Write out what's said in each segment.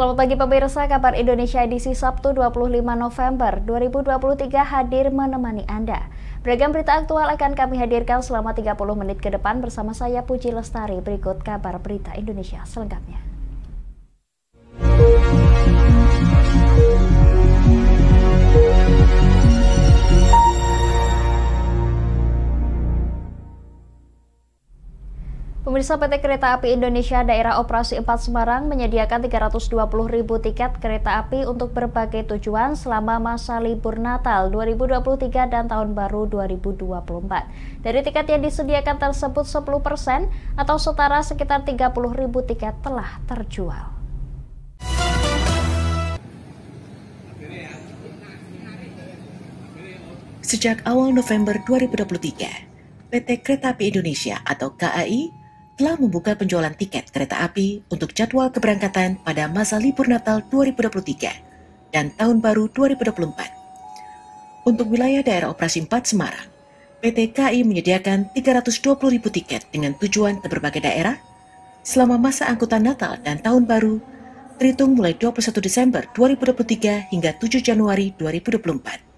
Selamat pagi pemirsa, kabar Indonesia edisi Sabtu 25 November 2023 hadir menemani Anda. Beragam berita aktual akan kami hadirkan selama 30 menit ke depan bersama saya Puji Lestari. Berikut kabar berita Indonesia selengkapnya. Pemirsa, PT Kereta Api Indonesia Daerah Operasi 4 Semarang menyediakan 320.000 tiket kereta api untuk berbagai tujuan selama masa libur Natal 2023 dan Tahun Baru 2024. Dari tiket yang disediakan tersebut 10% atau setara sekitar 30.000 tiket telah terjual. Sejak awal November 2023, PT Kereta Api Indonesia atau KAI telah membuka penjualan tiket kereta api untuk jadwal keberangkatan pada masa libur Natal 2023 dan Tahun Baru 2024. Untuk wilayah daerah operasi 4 Semarang, PT KAI menyediakan 320.000 tiket dengan tujuan ke berbagai daerah selama masa angkutan Natal dan Tahun Baru terhitung mulai 21 Desember 2023 hingga 7 Januari 2024.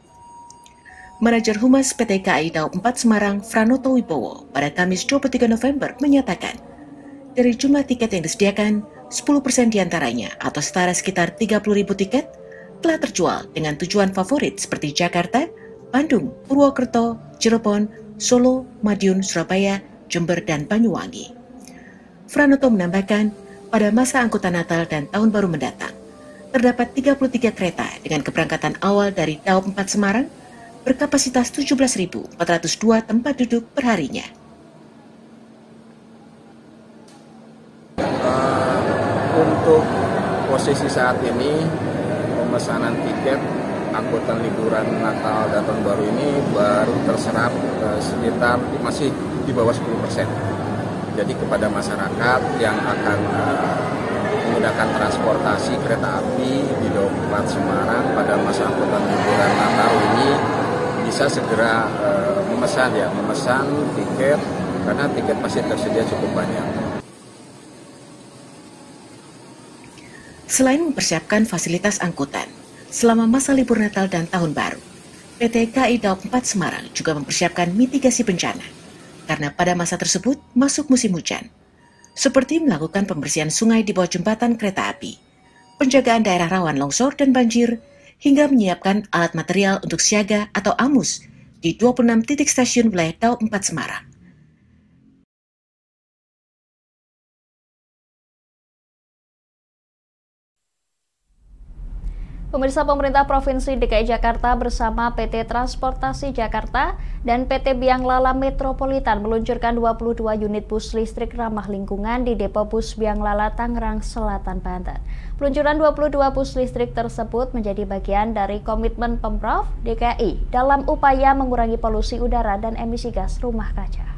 Manajer Humas PT KAI Daob 4 Semarang, Franoto Wibowo, pada Kamis 23 November menyatakan, dari jumlah tiket yang disediakan, 10% diantaranya atau setara sekitar 30.000 tiket telah terjual dengan tujuan favorit seperti Jakarta, Bandung, Purwokerto, Cirebon, Solo, Madiun, Surabaya, Jember, dan Banyuwangi. Franoto menambahkan, pada masa angkutan Natal dan Tahun Baru mendatang, terdapat 33 kereta dengan keberangkatan awal dari Daob 4 Semarang berkapasitas 17.402 tempat duduk perharinya. Untuk posisi saat ini, pemesanan tiket angkutan liburan Natal dan Tahun Baru ini baru terserap sekitar masih di bawah 10%. Jadi kepada masyarakat yang akan menggunakan transportasi kereta api di Daob 4 Semarang pada masa angkutan liburan Natal ini bisa segera memesan tiket karena tiket masih tersedia cukup banyak. Selain mempersiapkan fasilitas angkutan selama masa libur Natal dan Tahun Baru, PT KAI Daob 4 Semarang juga mempersiapkan mitigasi bencana karena pada masa tersebut masuk musim hujan, seperti melakukan pembersihan sungai di bawah jembatan kereta api, penjagaan daerah rawan longsor dan banjir, hingga menyiapkan alat material untuk siaga atau AMUS di 26 titik stasiun wilayah Daob 4 Semarang. Pemirsa, pemerintah Provinsi DKI Jakarta bersama PT Transportasi Jakarta dan PT Biang Lala Metropolitan meluncurkan 22 unit bus listrik ramah lingkungan di Depo Bus Biang Lala, Tangerang Selatan, Banten. Peluncuran 22 bus listrik tersebut menjadi bagian dari komitmen Pemprov DKI dalam upaya mengurangi polusi udara dan emisi gas rumah kaca.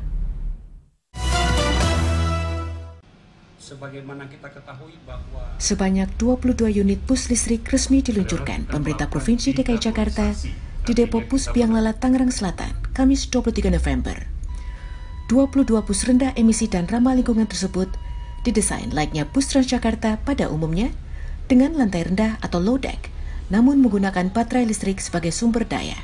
Sebagaimana kita ketahui bahwa sebanyak 22 unit bus listrik resmi diluncurkan pemerintah Provinsi DKI Jakarta di Depo Bus Biang Lala, Tangerang Selatan, Kamis 23 November. 22 bus rendah emisi dan ramah lingkungan tersebut didesain layaknya bus Transjakarta pada umumnya dengan lantai rendah atau low deck, namun menggunakan baterai listrik sebagai sumber daya.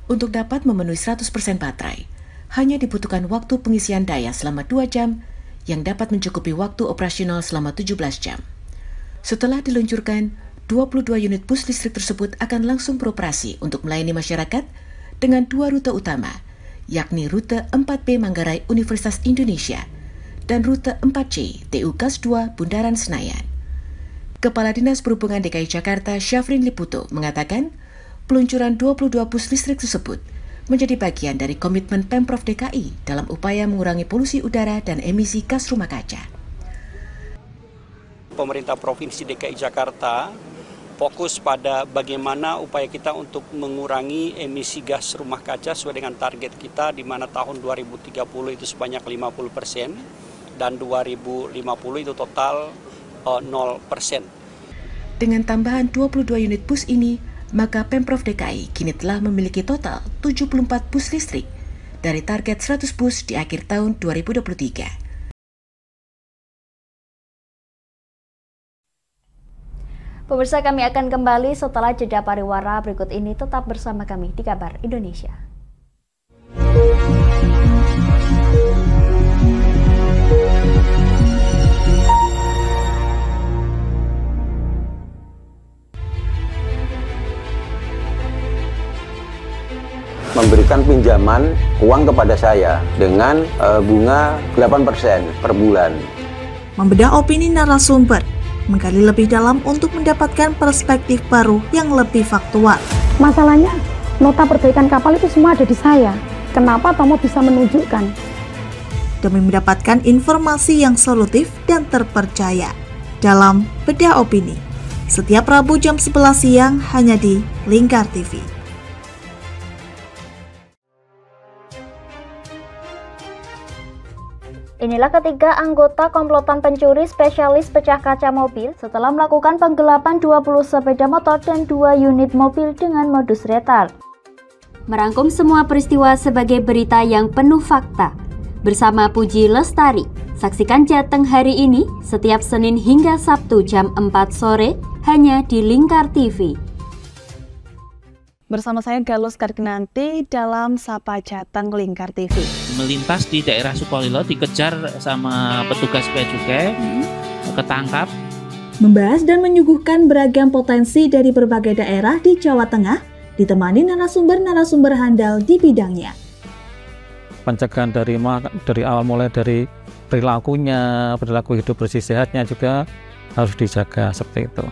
Untuk dapat memenuhi 100% baterai, hanya dibutuhkan waktu pengisian daya selama 2 jam yang dapat mencukupi waktu operasional selama 17 jam. Setelah diluncurkan, 22 unit bus listrik tersebut akan langsung beroperasi untuk melayani masyarakat dengan 2 rute utama, yakni rute 4B Manggarai Universitas Indonesia dan rute 4C TU KAS 2 Bundaran Senayan. Kepala Dinas Perhubungan DKI Jakarta Syafrin Liputo mengatakan, peluncuran 22 bus listrik tersebut menjadi bagian dari komitmen Pemprov DKI dalam upaya mengurangi polusi udara dan emisi gas rumah kaca. pemerintah Provinsi DKI Jakarta fokus pada bagaimana upaya kita untuk mengurangi emisi gas rumah kaca sesuai dengan target kita, di mana tahun 2030 itu sebanyak 50% dan 2050 itu total 0%. Dengan tambahan 22 unit bus ini, maka Pemprov DKI kini telah memiliki total 74 bus listrik dari target 100 bus di akhir tahun 2023. Pemirsa, kami akan kembali setelah jeda pariwara berikut ini. Tetap bersama kami di Kabar Indonesia. Memberikan pinjaman uang kepada saya dengan bunga 8% per bulan. Membedah opini narasumber, menggali lebih dalam untuk mendapatkan perspektif baru yang lebih faktual. Masalahnya, nota perbaikan kapal itu semua ada di saya. Kenapa Tomo bisa menunjukkan? Demi mendapatkan informasi yang solutif dan terpercaya dalam Bedah Opini. Setiap Rabu jam 11 siang hanya di Lingkar TV. Inilah ketiga anggota komplotan pencuri spesialis pecah kaca mobil setelah melakukan penggelapan 20 sepeda motor dan 2 unit mobil dengan modus retal. Merangkum semua peristiwa sebagai berita yang penuh fakta. Bersama Puji Lestari, saksikan Jateng hari ini setiap Senin hingga Sabtu jam 4 sore hanya di Lingkar TV. Bersama saya Galus Kargnanti dalam Sapa Jateng Lingkar TV. Melintas di daerah Sukolilo dikejar sama petugas bea cukai, ketangkap. Membahas dan menyuguhkan beragam potensi dari berbagai daerah di Jawa Tengah, ditemani narasumber-narasumber handal di bidangnya. Pencegahan dari awal mulai dari perilakunya, perilaku hidup bersih sehatnya juga harus dijaga seperti itu.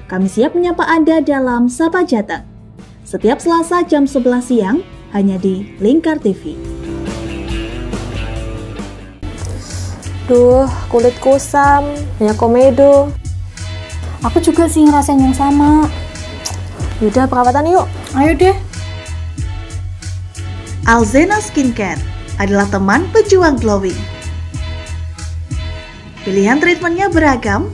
Kami siap menyapa Anda dalam Sapa Jateng. Setiap Selasa jam 11 siang hanya di Lingkar TV. Duh, kulit kusam, banyak komedo. Aku juga sih ngerasain yang sama. Yaudah, perawatan yuk. Ayo deh. Alzena Skincare adalah teman pejuang glowing. Pilihan treatmentnya beragam,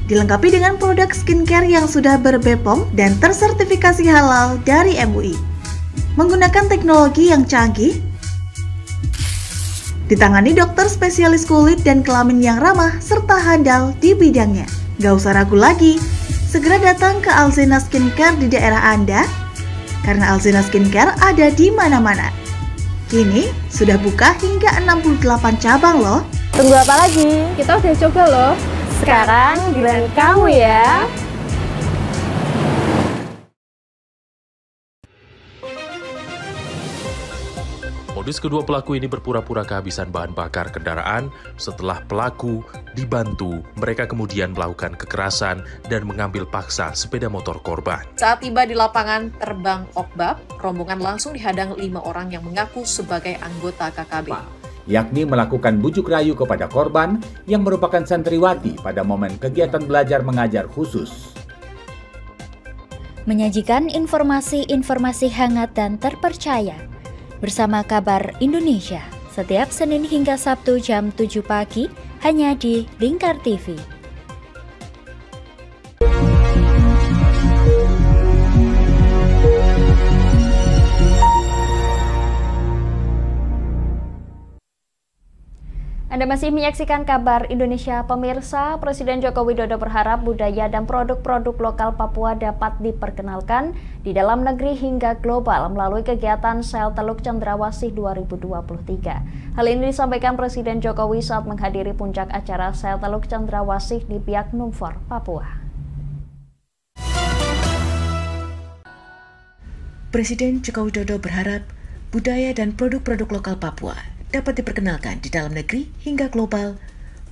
dilengkapi dengan produk skincare yang sudah ber-BPOM dan tersertifikasi halal dari MUI. Menggunakan teknologi yang canggih, ditangani dokter spesialis kulit dan kelamin yang ramah serta handal di bidangnya. Gak usah ragu lagi, segera datang ke Alzena Skincare di daerah Anda, karena Alzena Skincare ada di mana-mana. Kini sudah buka hingga 68 cabang loh. Tunggu apa lagi? Kita udah coba loh. Sekarang giliran kamu ya. Modus kedua pelaku ini berpura-pura kehabisan bahan bakar kendaraan. Setelah pelaku dibantu, mereka kemudian melakukan kekerasan dan mengambil paksa sepeda motor korban. Saat tiba di lapangan terbang Okbab, rombongan langsung dihadang 5 orang yang mengaku sebagai anggota KKB. Yakni melakukan bujuk rayu kepada korban yang merupakan santriwati pada momen kegiatan belajar mengajar khusus. Menyajikan informasi-informasi hangat dan terpercaya bersama Kabar Indonesia setiap Senin hingga Sabtu jam 7 pagi hanya di Lingkar TV. Anda masih menyaksikan Kabar Indonesia, pemirsa. Presiden Joko Widodo berharap budaya dan produk-produk lokal Papua dapat diperkenalkan di dalam negeri hingga global melalui kegiatan Sel Teluk Cendrawasih 2023. Hal ini disampaikan Presiden Jokowi saat menghadiri puncak acara Sel Teluk Cendrawasih di Biak Numfor, Papua. Presiden Joko Widodo berharap budaya dan produk-produk lokal Papua dapat diperkenalkan di dalam negeri hingga global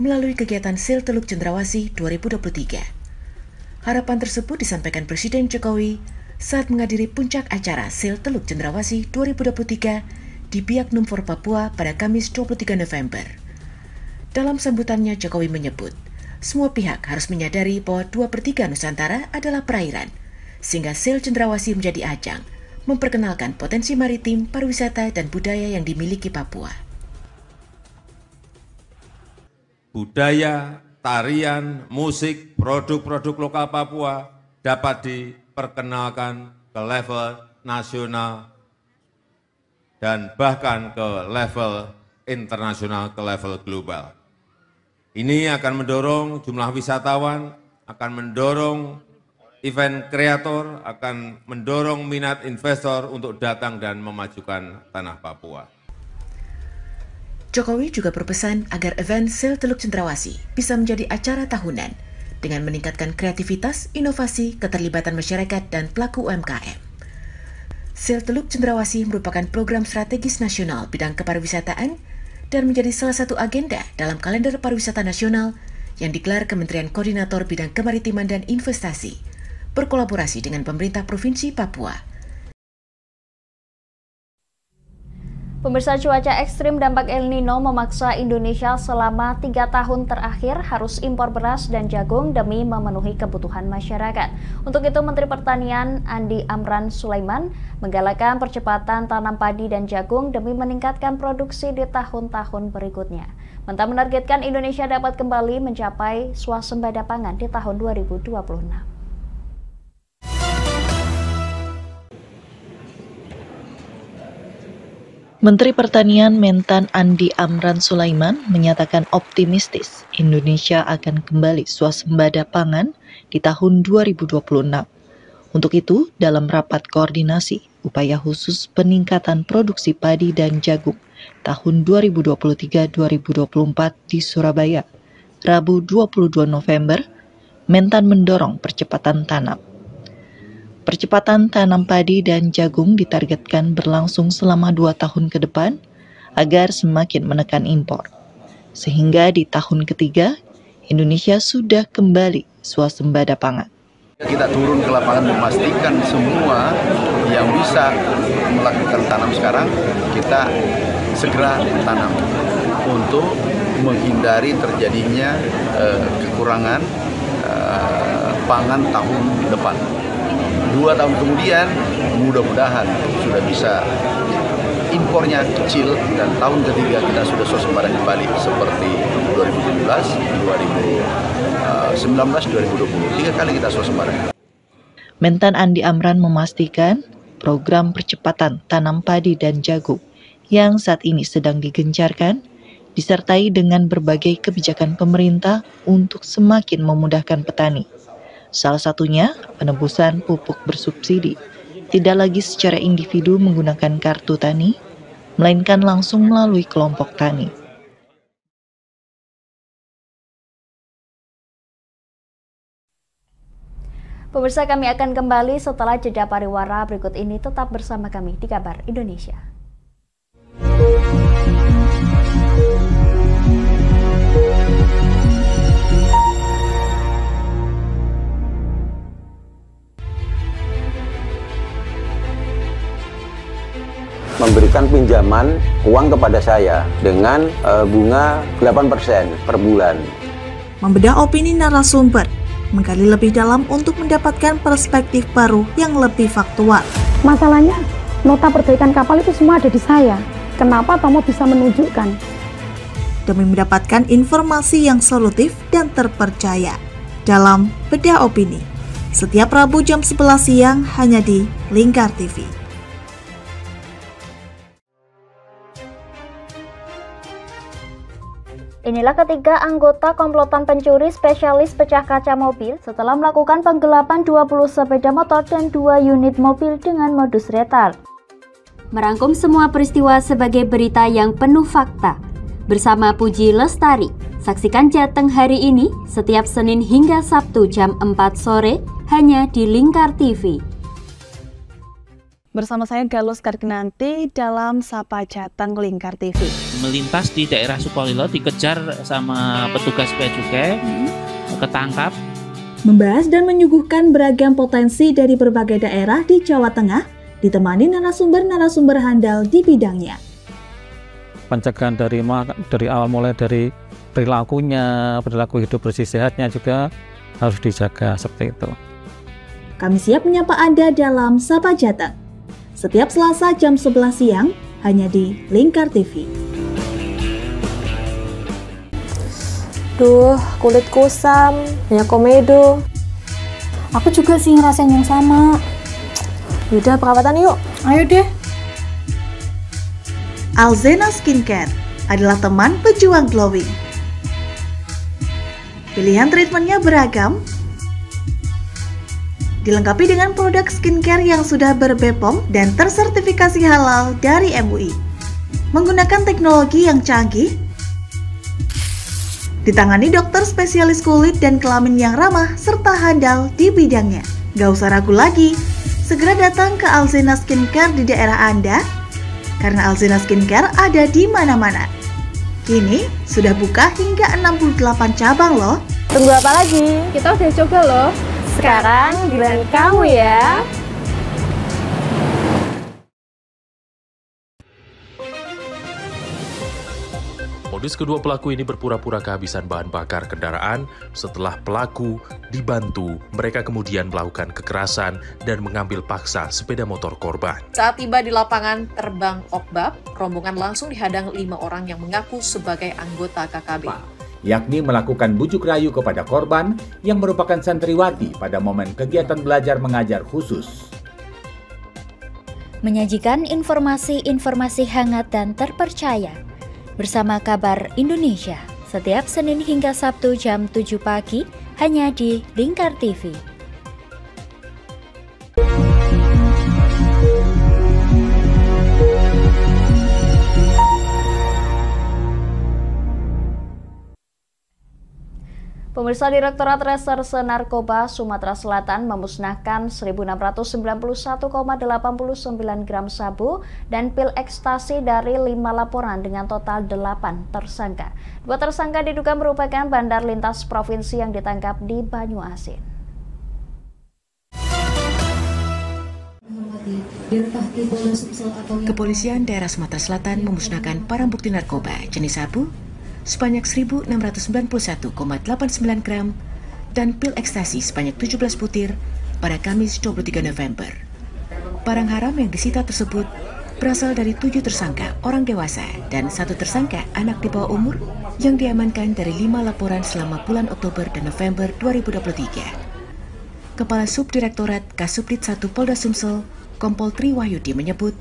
melalui kegiatan Sel Teluk Cendrawasih 2023. Harapan tersebut disampaikan Presiden Jokowi saat menghadiri puncak acara Sel Teluk Cendrawasih 2023 di Biak Numfor, Papua pada Kamis 23 November. Dalam sambutannya, Jokowi menyebut, semua pihak harus menyadari bahwa 2/3 Nusantara adalah perairan, sehingga Sel Cendrawasih menjadi ajang memperkenalkan potensi maritim, pariwisata, dan budaya yang dimiliki Papua. Budaya, tarian, musik, produk-produk lokal Papua dapat diperkenalkan ke level nasional dan bahkan ke level internasional, ke level global. Ini akan mendorong jumlah wisatawan, akan mendorong event kreator, akan mendorong minat investor untuk datang dan memajukan tanah Papua. Jokowi juga berpesan agar event Sel Teluk Cendrawasih bisa menjadi acara tahunan dengan meningkatkan kreativitas, inovasi, keterlibatan masyarakat, dan pelaku UMKM. Sel Teluk Cendrawasih merupakan program strategis nasional bidang kepariwisataan dan menjadi salah satu agenda dalam kalender pariwisata nasional yang digelar Kementerian Koordinator Bidang Kemaritiman dan Investasi, berkolaborasi dengan pemerintah Provinsi Papua. Pemirsa, cuaca ekstrim dampak El Nino memaksa Indonesia selama 3 tahun terakhir harus impor beras dan jagung demi memenuhi kebutuhan masyarakat. Untuk itu, Menteri Pertanian Andi Amran Sulaiman menggalakkan percepatan tanam padi dan jagung demi meningkatkan produksi di tahun-tahun berikutnya. Menteri menargetkan Indonesia dapat kembali mencapai swasembada pangan di tahun 2026. Menteri Pertanian Mentan Andi Amran Sulaiman menyatakan optimistis Indonesia akan kembali swasembada pangan di tahun 2026. Untuk itu, dalam rapat koordinasi upaya khusus peningkatan produksi padi dan jagung tahun 2023-2024 di Surabaya, Rabu 22 November, Mentan mendorong percepatan tanam. Percepatan tanam padi dan jagung ditargetkan berlangsung selama 2 tahun ke depan agar semakin menekan impor. Sehingga di tahun ketiga, Indonesia sudah kembali swasembada pangan. Kita turun ke lapangan memastikan semua yang bisa melakukan tanam sekarang, kita segera tanam untuk menghindari terjadinya kekurangan pangan tahun depan. 2 tahun kemudian mudah-mudahan sudah bisa impornya kecil dan tahun ketiga kita sudah swasembada kembali seperti 2017, 2019, 2020. 3 kali kita swasembada. Mentan Andi Amran memastikan program percepatan tanam padi dan jagung yang saat ini sedang digencarkan disertai dengan berbagai kebijakan pemerintah untuk semakin memudahkan petani. Salah satunya, penebusan pupuk bersubsidi, tidak lagi secara individu menggunakan kartu tani, melainkan langsung melalui kelompok tani. Pemirsa, kami akan kembali setelah jeda pariwara berikut ini. Tetap bersama kami di Kabar Indonesia. Memberikan pinjaman uang kepada saya dengan bunga 8% per bulan. Membedah opini narasumber, menggali lebih dalam untuk mendapatkan perspektif baru yang lebih faktual. Masalahnya, nota perbaikan kapal itu semua ada di saya. Kenapa Tomo bisa menunjukkan? Demi mendapatkan informasi yang solutif dan terpercaya dalam Bedah Opini. Setiap Rabu jam 11 siang hanya di Lingkar TV. Inilah ketiga anggota komplotan pencuri spesialis pecah kaca mobil setelah melakukan penggelapan 20 sepeda motor dan 2 unit mobil dengan modus retal. Merangkum semua peristiwa sebagai berita yang penuh fakta. Bersama Puji Lestari, saksikan Jateng hari ini setiap Senin hingga Sabtu jam 4 sore hanya di Lingkar TV. Bersama saya Galus Karkinanti dalam Sapa Jateng Lingkar TV. Melintas di daerah Sukolilo dikejar sama petugas bea cukai, ketangkap. Membahas dan menyuguhkan beragam potensi dari berbagai daerah di Jawa Tengah, ditemani narasumber-narasumber handal di bidangnya. Pencegahan dari awal mulai dari perilakunya, perilaku hidup bersih sehatnya juga harus dijaga seperti itu. Kami siap menyapa Anda dalam Sapa Jateng. Setiap Selasa jam 11 siang hanya di Lingkar TV. Duh, kulit kusam, banyak komedo. Aku juga sih ngerasain yang sama. Yaudah, perawatan yuk. Ayo deh. Alzena Skincare adalah teman pejuang glowing. Pilihan treatmentnya beragam, dilengkapi dengan produk skincare yang sudah ber-BPOM dan tersertifikasi halal dari MUI. Menggunakan teknologi yang canggih, ditangani dokter spesialis kulit dan kelamin yang ramah serta handal di bidangnya. Gak usah ragu lagi, segera datang ke Alzena Skincare di daerah Anda, karena Alzena Skincare ada di mana-mana. Kini sudah buka hingga 68 cabang loh. Tunggu apa lagi? Kita udah coba loh. Sekarang giliran kamu ya. Modus kedua pelaku ini berpura-pura kehabisan bahan bakar kendaraan. Setelah pelaku dibantu, mereka kemudian melakukan kekerasan dan mengambil paksa sepeda motor korban. Saat tiba di lapangan terbang Okbab, rombongan langsung dihadang 5 orang yang mengaku sebagai anggota KKB. Yakni melakukan bujuk rayu kepada korban yang merupakan santriwati pada momen kegiatan belajar mengajar khusus. Menyajikan informasi-informasi hangat dan terpercaya bersama Kabar Indonesia setiap Senin hingga Sabtu jam 7 pagi hanya di Lingkar TV. Pemirsa, Direktorat Reserse Narkoba Sumatera Selatan memusnahkan 1.691,89 gram sabu dan pil ekstasi dari 5 laporan dengan total 8 tersangka. 2 tersangka diduga merupakan bandar lintas provinsi yang ditangkap di Banyuasin. Kepolisian Daerah Sumatera Selatan memusnahkan barang bukti narkoba jenis sabu sebanyak 1.691,89 gram dan pil ekstasi sebanyak 17 butir pada Kamis 23 November. Barang haram yang disita tersebut berasal dari 7 tersangka orang dewasa dan 1 tersangka anak di bawah umur yang diamankan dari 5 laporan selama bulan Oktober dan November 2023. Kepala Subdirektorat Kasubdit 1 Polda Sumsel, Kompol Tri Wahyudi menyebut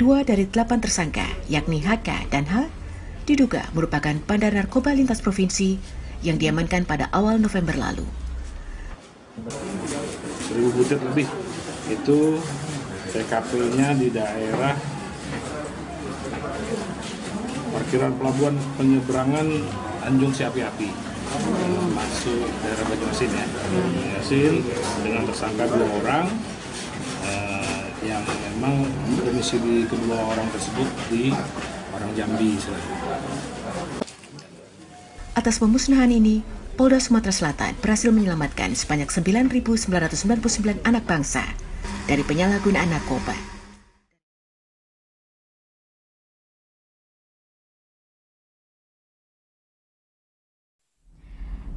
2 dari 8 tersangka, yakni HK dan H, diduga merupakan bandar narkoba lintas provinsi yang diamankan pada awal November lalu. 1.000 butir lebih, itu TKP-nya di daerah parkiran pelabuhan penyeberangan Tanjung Siapi-Api, masuk daerah Banyuasin ya. Banyuasin dengan tersangka 2 orang yang memang domisili kedua orang tersebut di orang Jambi. Atas pemusnahan ini, Polda Sumatera Selatan berhasil menyelamatkan sebanyak 9.999 anak bangsa dari penyalahgunaan narkoba.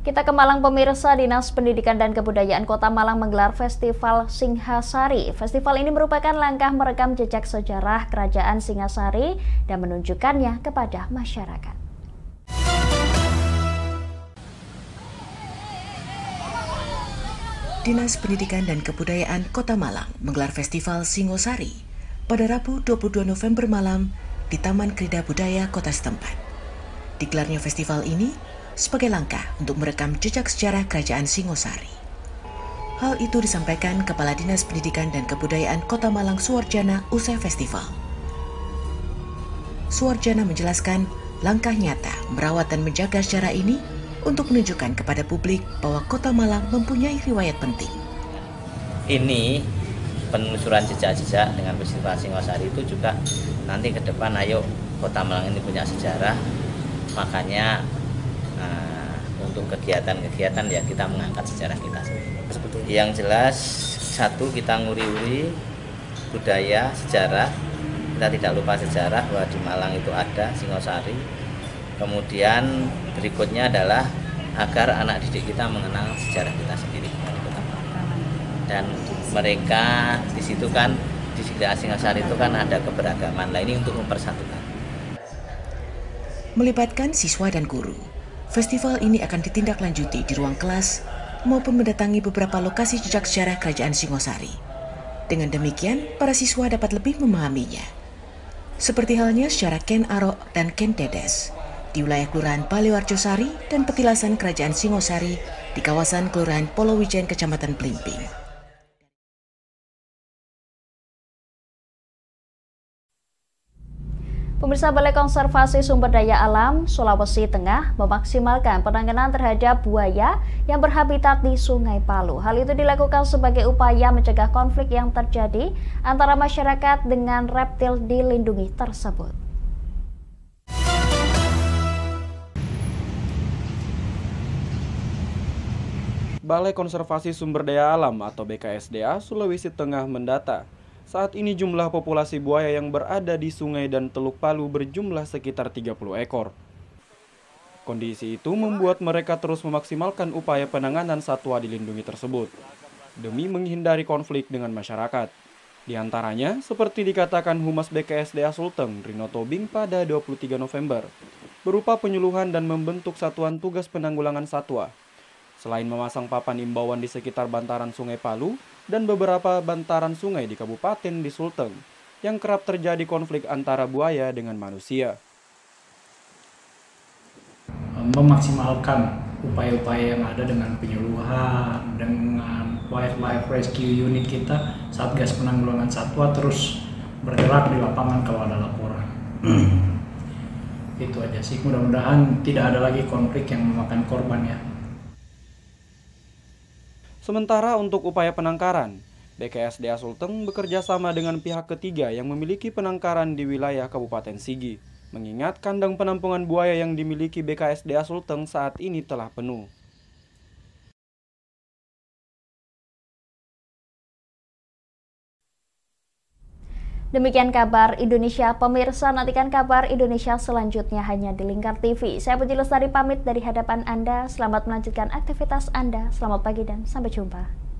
Kita ke Malang, pemirsa. Dinas Pendidikan dan Kebudayaan Kota Malang menggelar Festival Singhasari. Festival ini merupakan langkah merekam jejak sejarah Kerajaan Singhasari dan menunjukkannya kepada masyarakat. Dinas Pendidikan dan Kebudayaan Kota Malang menggelar Festival Singhasari pada Rabu 22 November malam di Taman Krida Budaya Kota setempat. Digelarnya festival ini sebagai langkah untuk merekam jejak sejarah Kerajaan Singhasari. Hal itu disampaikan Kepala Dinas Pendidikan dan Kebudayaan Kota Malang Suwarjana usai festival. Suwarjana menjelaskan langkah nyata merawat dan menjaga sejarah ini untuk menunjukkan kepada publik bahwa Kota Malang mempunyai riwayat penting. Ini penelusuran jejak-jejak dengan Festival Singhasari itu juga nanti ke depan, ayo Kota Malang ini punya sejarah, makanya untuk kegiatan-kegiatan ya kita mengangkat sejarah kita sendiri. Yang jelas, satu, kita nguri-uri budaya, sejarah. Kita tidak lupa sejarah bahwa di Malang itu ada Singhasari. Kemudian berikutnya adalah agar anak didik kita mengenal sejarah kita sendiri. Dan mereka di situ kan, di Singhasari itu kan ada keberagaman. Nah, ini untuk mempersatukan. Melibatkan siswa dan guru, festival ini akan ditindaklanjuti di ruang kelas maupun mendatangi beberapa lokasi jejak sejarah Kerajaan Singhasari. Dengan demikian, para siswa dapat lebih memahaminya. Seperti halnya sejarah Ken Arok dan Ken Dedes di wilayah Kelurahan Palewarjosari dan petilasan Kerajaan Singosari di kawasan Kelurahan Polowijen, Kecamatan Blimbing. Pemirsa, Balai Konservasi Sumber Daya Alam Sulawesi Tengah memaksimalkan penanganan terhadap buaya yang berhabitat di Sungai Palu. Hal itu dilakukan sebagai upaya mencegah konflik yang terjadi antara masyarakat dengan reptil dilindungi tersebut. Balai Konservasi Sumber Daya Alam atau BKSDA Sulawesi Tengah mendata, saat ini jumlah populasi buaya yang berada di sungai dan Teluk Palu berjumlah sekitar 30 ekor. Kondisi itu membuat mereka terus memaksimalkan upaya penanganan satwa dilindungi tersebut, demi menghindari konflik dengan masyarakat. Di antaranya, seperti dikatakan Humas BKSDA Sulteng, Rino Tobing pada 23 November, berupa penyuluhan dan membentuk satuan tugas penanggulangan satwa. Selain memasang papan imbauan di sekitar bantaran Sungai Palu dan beberapa bantaran sungai di Kabupaten di Sulteng, yang kerap terjadi konflik antara buaya dengan manusia. Memaksimalkan upaya-upaya yang ada dengan penyuluhan, dengan wildlife rescue unit kita, Satgas Penanggulangan Satwa terus bergerak di lapangan kalau ada laporan. Itu aja sih, mudah-mudahan tidak ada lagi konflik yang memakan korban ya. Sementara untuk upaya penangkaran, BKSDA Sulteng bekerja sama dengan pihak ketiga yang memiliki penangkaran di wilayah Kabupaten Sigi, mengingat kandang penampungan buaya yang dimiliki BKSDA Sulteng saat ini telah penuh. Demikian kabar Indonesia, pemirsa. Nantikan kabar Indonesia selanjutnya hanya di Lingkar TV. Saya Puji Lestari pamit dari hadapan Anda. Selamat melanjutkan aktivitas Anda. Selamat pagi dan sampai jumpa.